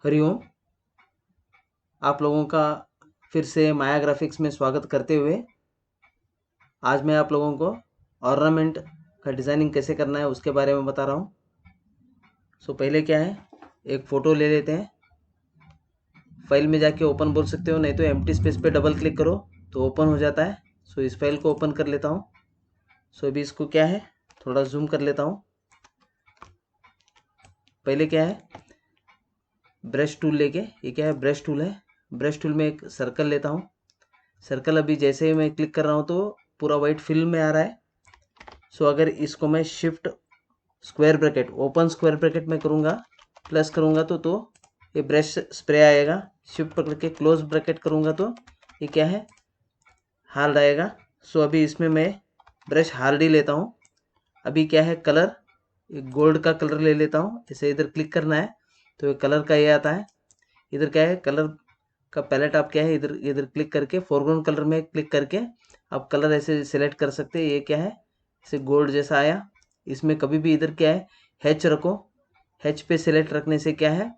हरिओम। आप लोगों का फिर से माया ग्राफिक्स में स्वागत करते हुए आज मैं आप लोगों को ऑर्नामेंट का डिज़ाइनिंग कैसे करना है उसके बारे में बता रहा हूँ। पहले क्या है, एक फ़ोटो ले लेते हैं। फाइल में जाके ओपन बोल सकते हो, नहीं तो एम्प्टी स्पेस पे डबल क्लिक करो तो ओपन हो जाता है। इस फाइल को ओपन कर लेता हूँ। अभी इसको क्या है, थोड़ा जूम कर लेता हूँ। पहले क्या है, ब्रश टूल लेके, ये क्या है, ब्रश टूल है। ब्रश टूल में एक सर्कल लेता हूँ। सर्कल अभी जैसे ही मैं क्लिक कर रहा हूँ तो पूरा वाइट फिल में आ रहा है। अगर इसको मैं shift square bracket, open square bracket में करूँगा, प्लस करूँगा तो ये ब्रश स्प्रे आएगा। शिफ्ट पकड़ के क्लोज ब्रैकेट करूँगा तो ये क्या है, हार्ड आएगा। अभी इसमें मैं ब्रश हार्ड ही लेता हूँ। अभी क्या है, कलर, एक गोल्ड का कलर ले लेता हूँ। इसे इधर क्लिक करना है तो ये कलर का ये आता है। इधर क्या है, कलर का पैलेट आप क्या है, इधर इधर क्लिक करके फोरग्राउंड कलर में क्लिक करके आप कलर ऐसे सिलेक्ट कर सकते हैं। ये क्या है, इसे गोल्ड जैसा आया। इसमें कभी भी इधर क्या है, हैच रखो। हैच पे सिलेक्ट रखने से क्या है,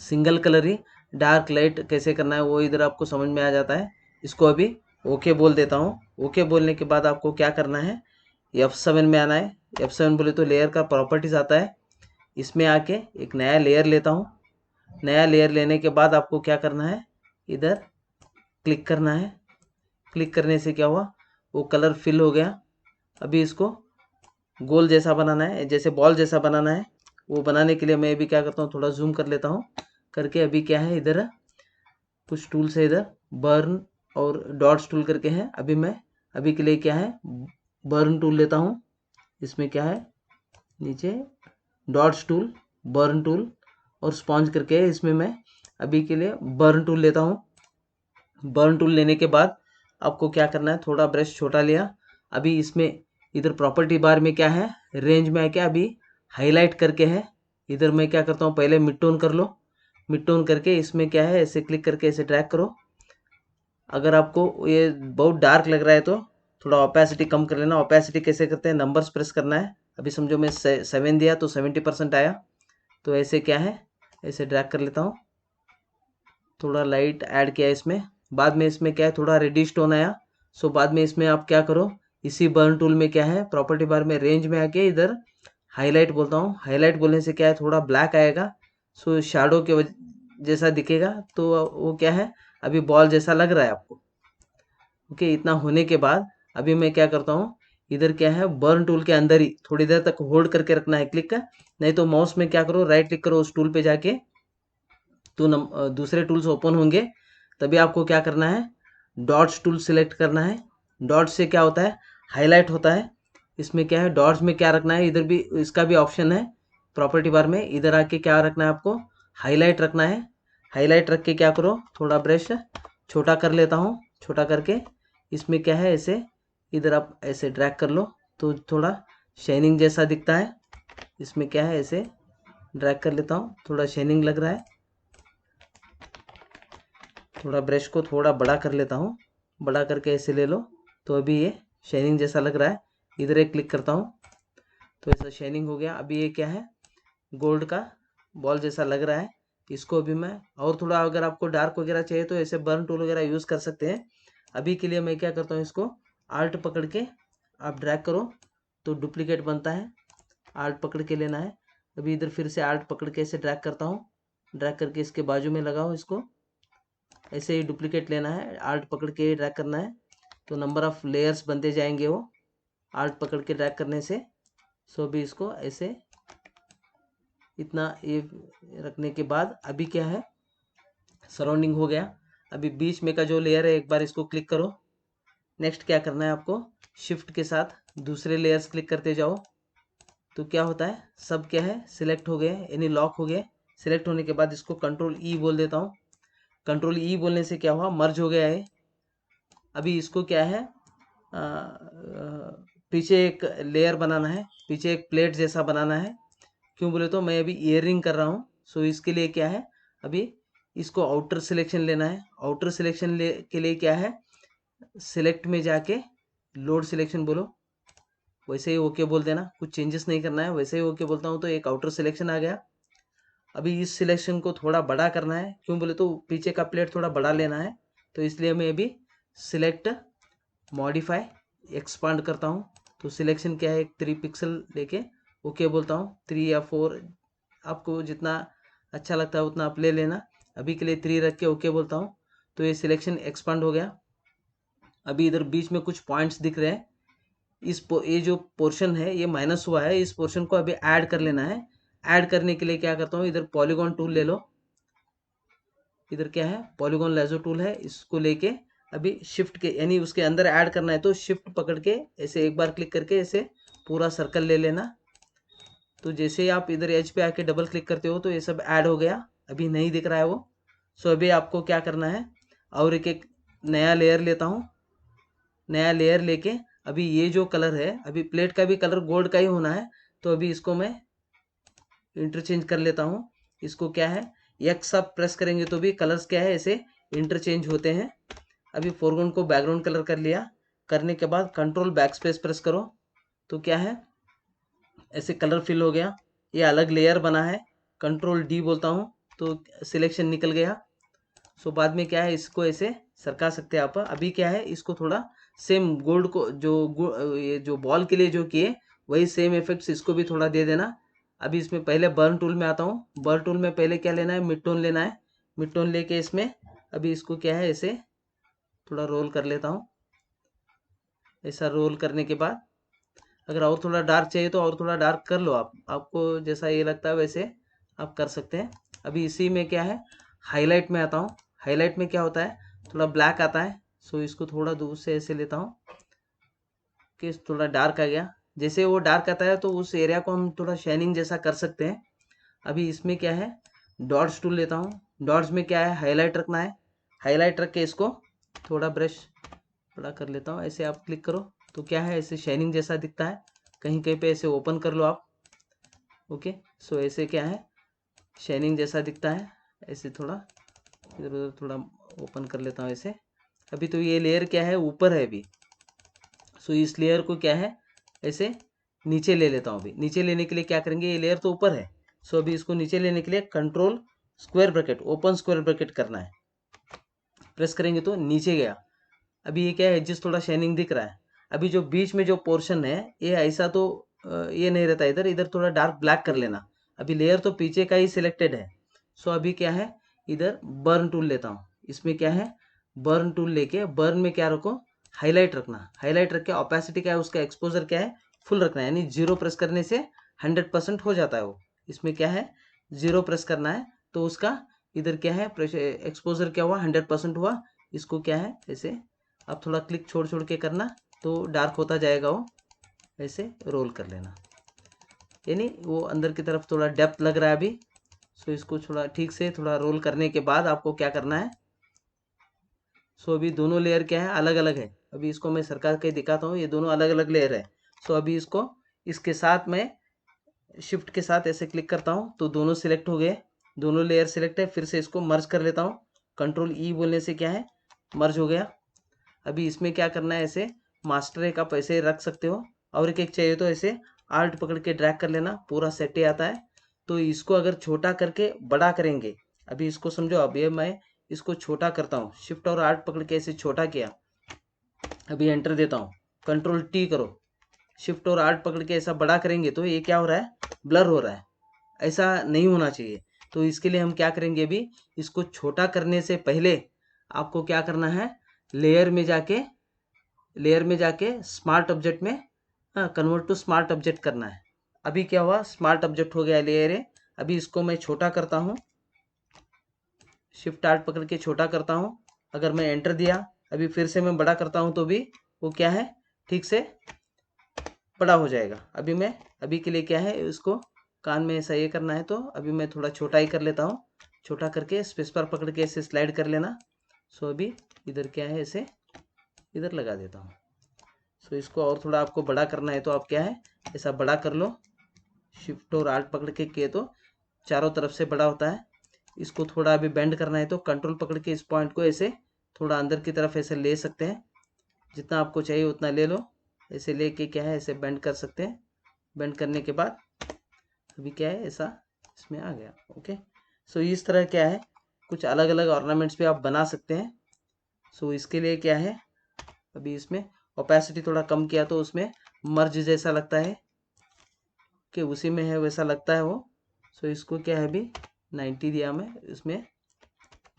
सिंगल कलर ही डार्क लाइट कैसे करना है वो इधर आपको समझ में आ जाता है। इसको अभी ओके बोल देता हूँ। ओके बोलने के बाद आपको क्या करना है, F7 में आना है। F7 बोले तो लेयर का प्रॉपर्टीज आता है। इसमें आके एक नया लेयर लेता हूँ। नया लेयर लेने के बाद आपको क्या करना है, इधर क्लिक करना है। क्लिक करने से क्या हुआ, वो कलर फिल हो गया। अभी इसको गोल जैसा बनाना है, जैसे बॉल जैसा बनाना है। वो बनाने के लिए मैं भी क्या करता हूँ, थोड़ा जूम कर लेता हूँ। करके अभी क्या है, इधर कुछ टूल्स है, इधर बर्न और डॉट्स टूल करके हैं। अभी के लिए क्या है, बर्न टूल लेता हूँ। इसमें क्या है, नीचे डॉट्स टूल, बर्न टूल और स्पॉन्ज करके है। इसमें मैं अभी के लिए बर्न टूल लेता हूँ। बर्न टूल लेने के बाद आपको क्या करना है, थोड़ा ब्रश छोटा लिया। अभी इसमें इधर प्रॉपर्टी बार में क्या है, रेंज में क्या अभी हाईलाइट करके है। इधर मैं क्या करता हूँ, पहले मिड टोन कर लो। मिड टोन करके इसमें क्या है, ऐसे क्लिक करके ऐसे ड्रैग करो। अगर आपको ये बहुत डार्क लग रहा है तो थोड़ा ओपेसिटी कम कर लेना। ओपेसिटी कैसे करते हैं, नंबर्स प्रेस करना है। अभी समझो मैं 7 दिया तो 70% आया। तो ऐसे क्या है, ऐसे ड्रैग कर लेता हूँ। थोड़ा लाइट ऐड किया इसमें। बाद में इसमें क्या है, थोड़ा रेडिश टोन आया। बाद में इसमें आप क्या करो, इसी बर्न टूल में क्या है, प्रॉपर्टी बार में रेंज में आके इधर हाईलाइट बोलता हूँ। हाईलाइट बोलने से क्या है, थोड़ा ब्लैक आएगा। शैडो के जैसा दिखेगा। तो वो क्या है, अभी बॉल जैसा लग रहा है आपको। ओके, इतना होने के बाद अभी मैं क्या करता हूँ, इधर क्या है, बर्न टूल के अंदर ही थोड़ी देर तक होल्ड करके रखना है क्लिक का। नहीं तो माउस में क्या करो, राइट क्लिक करो उस टूल पे जाके, तो दूसरे टूल्स ओपन होंगे। तभी आपको क्या करना है, डॉट्स टूल सिलेक्ट करना है। डॉट्स से क्या होता है, हाईलाइट होता है। इसमें क्या है, डॉट्स में क्या रखना है, इधर भी इसका भी ऑप्शन है प्रॉपर्टी बार में। इधर आके क्या रखना है आपको, हाईलाइट रखना है। हाईलाइट रख के क्या करो, थोड़ा ब्रश छोटा कर लेता हूँ। छोटा करके इसमें क्या है, ऐसे इधर आप ऐसे ड्रैग कर लो तो थोड़ा शाइनिंग जैसा दिखता है। इसमें क्या है, ऐसे ड्रैग कर लेता हूँ, थोड़ा शाइनिंग लग रहा है। थोड़ा ब्रश को थोड़ा बड़ा कर लेता हूँ। बड़ा करके ऐसे ले लो तो अभी ये शाइनिंग जैसा लग रहा है। इधर एक क्लिक करता हूँ तो ऐसा शाइनिंग हो गया। अभी ये क्या है, गोल्ड का बॉल जैसा लग रहा है। इसको अभी मैं और थोड़ा, अगर आपको डार्क वगैरह चाहिए तो ऐसे बर्न टूल वगैरह यूज़ कर सकते हैं। अभी के लिए मैं क्या करता हूँ, इसको आल्ट पकड़ के आप ड्रैग करो तो डुप्लीकेट बनता है। आल्ट पकड़ के लेना है। अभी इधर फिर से आल्ट पकड़ के ऐसे ड्रैग करता हूँ। ड्रैग करके इसके बाजू में लगाओ इसको। ऐसे ही डुप्लीकेट लेना है, आल्ट पकड़ के ड्रैग करना है तो नंबर ऑफ लेयर्स बनते जाएंगे वो, आल्ट पकड़ के ड्रैग करने से। अभी इसको ऐसे इतना ये रखने के बाद अभी क्या है, सराउंडिंग हो गया। अभी बीच में का जो लेयर है, एक बार इसको क्लिक करो। नेक्स्ट क्या करना है आपको, शिफ्ट के साथ दूसरे लेयर्स क्लिक करते जाओ। तो क्या होता है, सब क्या है, सिलेक्ट हो गए, यानी लॉक हो गए। सिलेक्ट होने के बाद इसको कंट्रोल ई बोल देता हूँ। कंट्रोल ई बोलने से क्या हुआ, मर्ज हो गया है। अभी इसको क्या है, पीछे एक लेयर बनाना है, पीछे एक प्लेट जैसा बनाना है। क्यों बोले तो मैं अभी ईयरिंग कर रहा हूँ। इसके लिए क्या है, अभी इसको आउटर सिलेक्शन लेना है। आउटर सिलेक्शन के लिए क्या है, सिलेक्ट में जाके लोड सिलेक्शन बोलो। वैसे ही ओके बोल देना, कुछ चेंजेस नहीं करना है। वैसे ही ओके बोलता हूँ तो एक आउटर सिलेक्शन आ गया। अभी इस सिलेक्शन को थोड़ा बड़ा करना है, क्यों बोले तो पीछे का प्लेट थोड़ा बड़ा लेना है, तो इसलिए मैं अभी सिलेक्ट मॉडिफाई एक्सपांड करता हूँ। तो सिलेक्शन क्या है, 3 पिक्सल लेके ओके बोलता हूँ, 3 या 4 आपको जितना अच्छा लगता है उतना आप ले लेना। अभी के लिए 3 रख के ओके बोलता हूँ। तो ये सिलेक्शन एक्सपांड हो गया। अभी इधर बीच में कुछ पॉइंट्स दिख रहे हैं, ये जो पोर्शन है ये माइनस हुआ है, इस पोर्शन को अभी ऐड कर लेना है। ऐड करने के लिए क्या करता हूँ, इधर पॉलीगॉन टूल ले लो, इधर क्या है पॉलीगॉन लेजो टूल है, इसको लेके अभी शिफ्ट के यानी उसके अंदर ऐड करना है तो शिफ्ट पकड़ के ऐसे एक बार क्लिक करके ऐसे पूरा सर्कल ले लेना। तो जैसे ही आप इधर एज पे आके डबल क्लिक करते हो तो ये सब ऐड हो गया, अभी नहीं दिख रहा है वो। सो अभी आपको क्या करना है, और एक नया लेयर लेता हूँ। नया लेयर लेके अभी ये जो कलर है, अभी प्लेट का भी कलर गोल्ड का ही होना है, तो अभी इसको मैं इंटरचेंज कर लेता हूँ। इसको क्या है एक्स आप प्रेस करेंगे तो भी कलर्स क्या है ऐसे इंटरचेंज होते हैं। अभी फोरग्राउंड को बैकग्राउंड कलर कर लिया, करने के बाद कंट्रोल बैक स्पेस प्रेस करो तो क्या है ऐसे कलर फिल हो गया, ये अलग लेयर बना है। कंट्रोल डी बोलता हूँ तो सिलेक्शन निकल गया। सो बाद में क्या है इसको ऐसे सरका सकते हैं आप। अभी क्या है इसको थोड़ा सेम गोल्ड को ये जो बॉल के लिए जो किए वही सेम इफेक्ट्स इसको भी थोड़ा दे देना। अभी इसमें पहले बर्न टूल में आता हूँ। बर्न टूल में पहले क्या लेना है, मिड टोन लेना है। मिड टोन लेके इसमें अभी इसको क्या है ऐसे थोड़ा रोल कर लेता हूँ। ऐसा रोल करने के बाद अगर और थोड़ा डार्क चाहिए तो और थोड़ा डार्क कर लो आप, आपको जैसा ये लगता है वैसे आप कर सकते हैं। अभी इसी में क्या है हाईलाइट में आता हूँ। हाईलाइट में क्या होता है थोड़ा ब्लैक आता है, सो इसको थोड़ा दूर से ऐसे लेता हूँ कि थोड़ा डार्क आ गया। जैसे वो डार्क आता है तो उस एरिया को हम थोड़ा शाइनिंग जैसा कर सकते हैं। अभी इसमें क्या है डॉट्स टूल लेता हूँ। डॉट्स में क्या है हाईलाइट रखना है। हाईलाइट रख के इसको थोड़ा ब्रश बड़ा कर लेता हूँ। ऐसे आप क्लिक करो तो क्या है ऐसे शाइनिंग जैसा दिखता है। कहीं कहीं पे ऐसे ओपन कर लो आप। ओके, सो ऐसे क्या है शाइनिंग जैसा दिखता है। ऐसे थोड़ा इधर उधर थोड़ा ओपन कर लेता हूँ ऐसे। अभी तो ये लेयर क्या है ऊपर है अभी, सो इस लेयर को क्या है ऐसे नीचे ले लेता हूँ। अभी नीचे लेने के लिए क्या करेंगे, ये लेयर तो ऊपर है, सो अभी इसको नीचे लेने के लिए control square bracket open square bracket करना है। प्रेस करेंगे तो नीचे गया। अभी ये क्या है एडजस्ट थोड़ा शाइनिंग दिख रहा है। अभी जो बीच में जो पोर्शन है ये ऐसा तो ये नहीं रहता, इधर इधर थोड़ा डार्क ब्लैक कर लेना। अभी लेयर तो पीछे का ही सिलेक्टेड है। सो अभी क्या है इधर बर्न टूल लेता हूँ। इसमें क्या है बर्न टूल लेके बर्न में क्या रखो हाईलाइट रखना। हाईलाइट रख के ऑपेसिटी क्या है उसका एक्सपोजर क्या है फुल रखना है, यानी 0 प्रेस करने से 100% हो जाता है वो। इसमें क्या है 0 प्रेस करना है तो उसका इधर क्या है एक्सपोजर क्या हुआ 100% हुआ। इसको क्या है ऐसे आप थोड़ा क्लिक छोड़ छोड़ के करना तो डार्क होता जाएगा वो। ऐसे रोल कर लेना, यानी वो अंदर की तरफ थोड़ा डेप्थ लग रहा है अभी। सो इसको थोड़ा ठीक से थोड़ा रोल करने के बाद आपको क्या करना है, सो अभी दोनों लेयर क्या है अलग अलग है। अभी इसको मैं सरका के दिखाता हूँ, ये दोनों अलग अलग लेयर है। सो अभी इसको इसके साथ मैं शिफ्ट के साथ ऐसे क्लिक करता हूँ तो दोनों सिलेक्ट हो गए, दोनों लेयर सिलेक्ट है। फिर से इसको मर्ज कर लेता हूँ, कंट्रोल ई बोलने से क्या है मर्ज हो गया। अभी इसमें क्या करना है ऐसे मास्टर एक आप ऐसे रख सकते हो, और एक चाहिए तो ऐसे आल्ट पकड़ के ड्रैग कर लेना, पूरा सेट ही आता है। तो इसको अगर छोटा करके बड़ा करेंगे, अभी इसको समझो। अब ये मैं इसको छोटा करता हूँ, शिफ्ट और आल्ट पकड़ के ऐसे छोटा किया। अभी एंटर देता हूँ, कंट्रोल टी करो, शिफ्ट और आल्ट पकड़ के ऐसा बड़ा करेंगे तो ये क्या हो रहा है ब्लर हो रहा है, ऐसा नहीं होना चाहिए। तो इसके लिए हम क्या करेंगे अभी इसको छोटा करने से पहले आपको क्या करना है लेयर में जाके स्मार्ट ऑब्जेक्ट में कन्वर्ट टू स्मार्ट ऑब्जेक्ट करना है। अभी क्या हुआ स्मार्ट ऑब्जेक्ट हो गया लेयर है। अभी इसको मैं छोटा करता हूँ, शिफ्ट आर्ट पकड़ के छोटा करता हूँ। अगर मैं एंटर दिया अभी फिर से मैं बड़ा करता हूँ तो भी वो क्या है ठीक से बड़ा हो जाएगा। अभी के लिए क्या है इसको कान में ऐसा ये करना है तो अभी मैं थोड़ा छोटा ही कर लेता हूँ। छोटा करके स्पेस बार पकड़ के ऐसे स्लाइड कर लेना। सो अभी इधर क्या है ऐसे इधर लगा देता हूँ। सो इसको और थोड़ा आपको बड़ा करना है तो आप क्या है ऐसा बड़ा कर लो, शिफ्ट और आल्ट पकड़ के किए तो चारों तरफ से बड़ा होता है। इसको थोड़ा अभी बेंड करना है तो कंट्रोल पकड़ के इस पॉइंट को ऐसे थोड़ा अंदर की तरफ ऐसे ले सकते हैं, जितना आपको चाहिए उतना ले लो। ऐसे लेके क्या है ऐसे बेंड कर सकते हैं। बेंड करने के बाद अभी क्या है ऐसा इसमें आ गया। ओके, सो इस तरह क्या है, कुछ अलग अलग ऑर्नामेंट्स भी आप बना सकते हैं। सो इसके लिए क्या है, अभी इसमें ओपेसिटी थोड़ा कम किया तो उसमें मर्ज जैसा लगता है कि उसी में है वैसा लगता है वो। सो इसको क्या है, अभी 90 दिया मैं, इसमें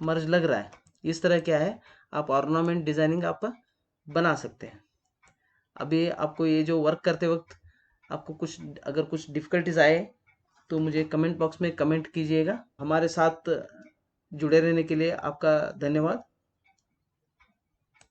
मर्ज लग रहा है। इस तरह क्या है, आप ऑर्नामेंट डिजाइनिंग आप बना सकते हैं। अभी आपको ये जो वर्क करते वक्त आपको कुछ अगर कुछ डिफिकल्टीज आए तो मुझे कमेंट बॉक्स में कमेंट कीजिएगा। हमारे साथ जुड़े रहने के लिए आपका धन्यवाद।